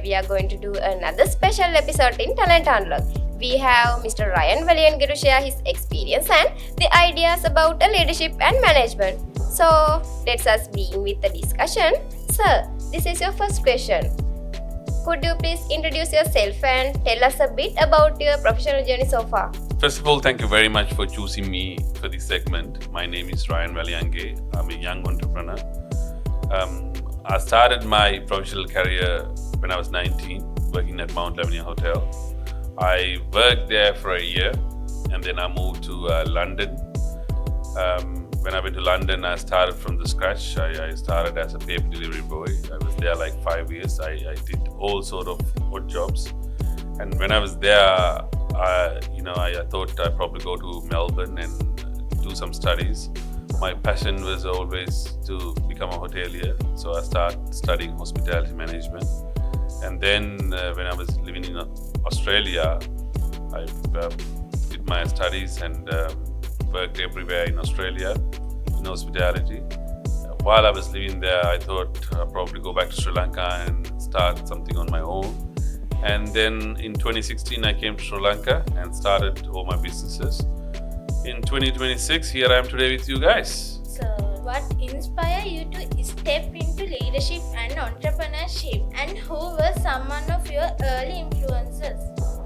we are going to do another special episode in Talent Unlock. We have Mr. Waliange to share his experience and the ideas about leadership and management. So, let's us begin with the discussion. Sir, this is your first question. Could you please introduce yourself and tell us a bit about your professional journey so far? First of all, thank you very much for choosing me for this segment. My name is Waliange. I'm a young entrepreneur. I started my professional career when I was 19, working at Mount Lavinia Hotel. I worked there for a year and then I moved to London. When I went to London, I started from the scratch. I started as a paper delivery boy. I was there like 5 years. I did all sort of odd jobs. And when I was there, I thought I'd probably go to Melbourne and do some studies. My passion was always to become a hotelier. So I started studying hospitality management. And then when I was living in Australia, I did my studies and worked everywhere in Australia in hospitality. While I was living there, I thought I'd probably go back to Sri Lanka and start something on my own. And then in 2016, I came to Sri Lanka and started all my businesses. In 2026, here I am today with you guys. So, what inspired you to step into leadership and entrepreneurship, and who were some of your early influences?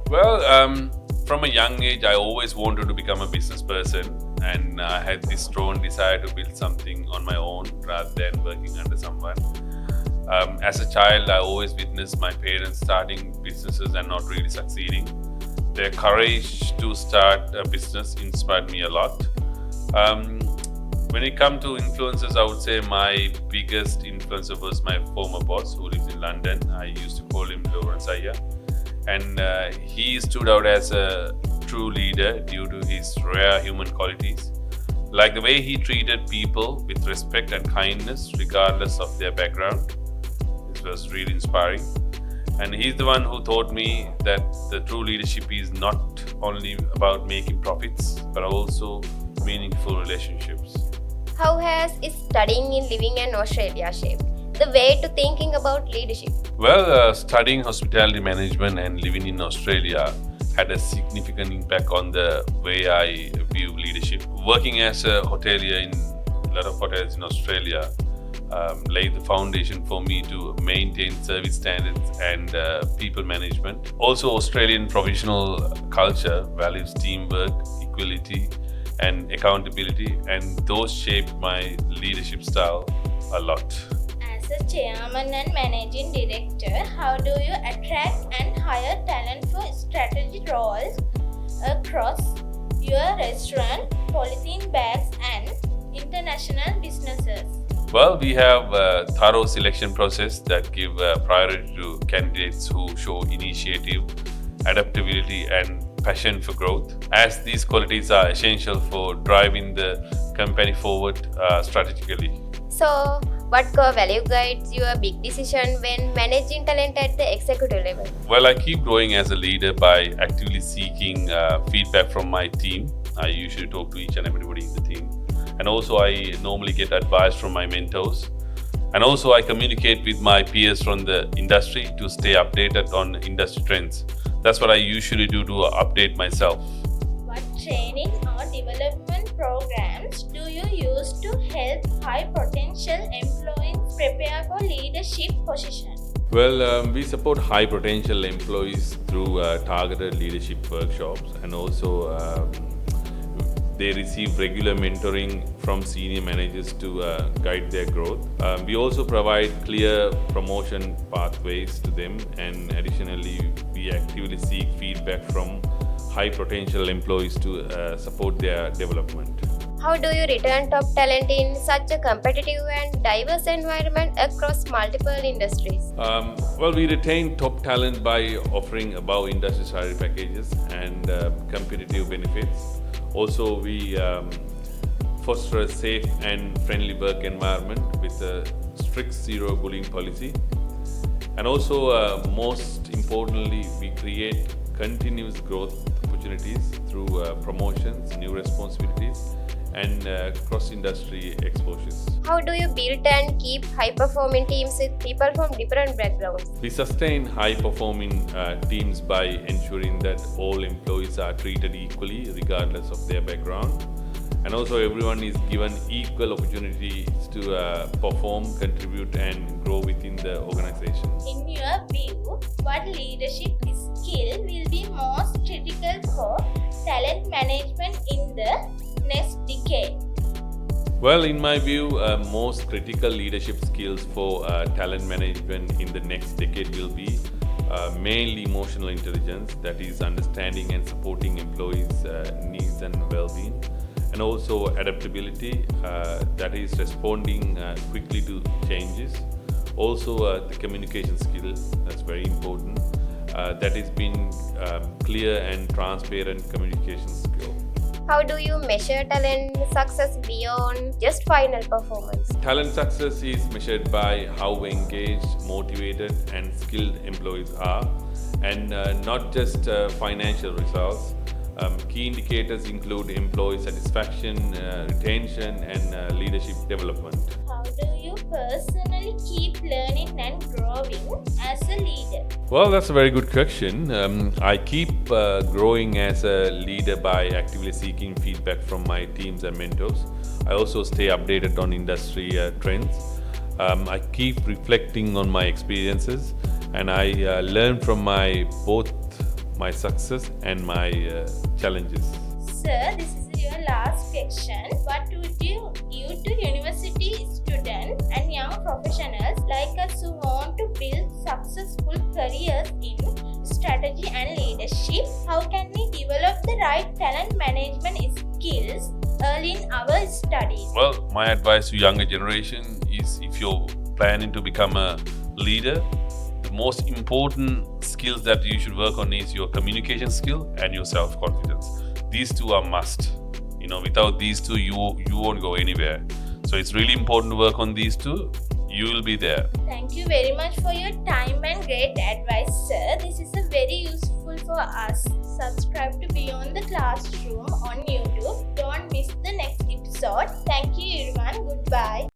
Well, from a young age, I always wanted to become a business person, and I had this strong desire to build something on my own rather than working under someone. As a child, I always witnessed my parents starting businesses and not really succeeding. Their courage to start a business inspired me a lot. When it comes to influences, I would say my biggest influencer was my former boss who lives in London. I used to call him Lawrence Ayer. And he stood out as a true leader due to his rare human qualities. Like the way he treated people with respect and kindness regardless of their background. This was really inspiring. And he's the one who taught me that the true leadership is not only about making profits, but also meaningful relationships. How has studying in living in Australia shaped the way to thinking about leadership? Well, studying hospitality management and living in Australia had a significant impact on the way I view leadership. Working as a hotelier in a lot of hotels in Australia laid the foundation for me to maintain service standards and people management. Also, Australian professional culture values teamwork, equality, and accountability, and those shaped my leadership style a lot. As a chairman and managing director, how do you attract and hire talent for strategic roles across your restaurant, polythene bags, and international businesses? Well, we have a thorough selection process that give priority to candidates who show initiative, adaptability, and passion for growth, as these qualities are essential for driving the company forward strategically. So, what core value guides your big decision when managing talent at the executive level? Well, I keep growing as a leader by actively seeking feedback from my team. I usually talk to each and everybody in the team. And also I normally get advice from my mentors. And also I communicate with my peers from the industry to stay updated on industry trends. That's what I usually do to update myself. What training or development programs do you use to help high potential employees prepare for leadership positions? Well, we support high potential employees through targeted leadership workshops, and also they receive regular mentoring from senior managers to guide their growth. We also provide clear promotion pathways to them, and additionally, we actively seek feedback from high potential employees to support their development. How do you retain top talent in such a competitive and diverse environment across multiple industries? Well, we retain top talent by offering above industry salary packages and competitive benefits. Also, we foster a safe and friendly work environment with a strict zero bullying policy. And also, most importantly, we create continuous growth opportunities through promotions, new responsibilities, and cross-industry exposures. How do you build and keep high-performing teams with people from different backgrounds? We sustain high-performing teams by ensuring that all employees are treated equally regardless of their background. And also everyone is given equal opportunities to perform, contribute and grow within the organization. In your view, what leadership skill will be most critical for talent management in the next decade? Well, in my view, most critical leadership skills for talent management in the next decade will be mainly emotional intelligence, that is understanding and supporting employees' needs and well-being, and also adaptability, that is responding quickly to changes. Also, the communication skill, that's very important, that is being clear and transparent communication skill. How do you measure talent success beyond just final performance? Talent success is measured by how engaged, motivated, and skilled employees are, and not just financial results. Key indicators include employee satisfaction, retention, and leadership development. How do you personally keep learning and growing as a leader? Well, that's a very good question. I keep growing as a leader by actively seeking feedback from my teams and mentors. I also stay updated on industry trends. I keep reflecting on my experiences, and I learn from both my success and my challenges. Sir, this is your last question. What would you give to university students and young professionals like us who want to build successful careers in strategy and leadership? How can we develop the right talent management skills early in our studies? Well, my advice to younger generation is, if you're planning to become a leader, the most important skills that you should work on is your communication skill and your self-confidence. These two are must. Without these two, you won't go anywhere. So it's really important to work on these two. You will be there. Thank you very much for your time and great advice, sir. This is very useful for us. Subscribe to Beyond the Classroom on YouTube. Don't miss the next episode. Thank you everyone. Goodbye.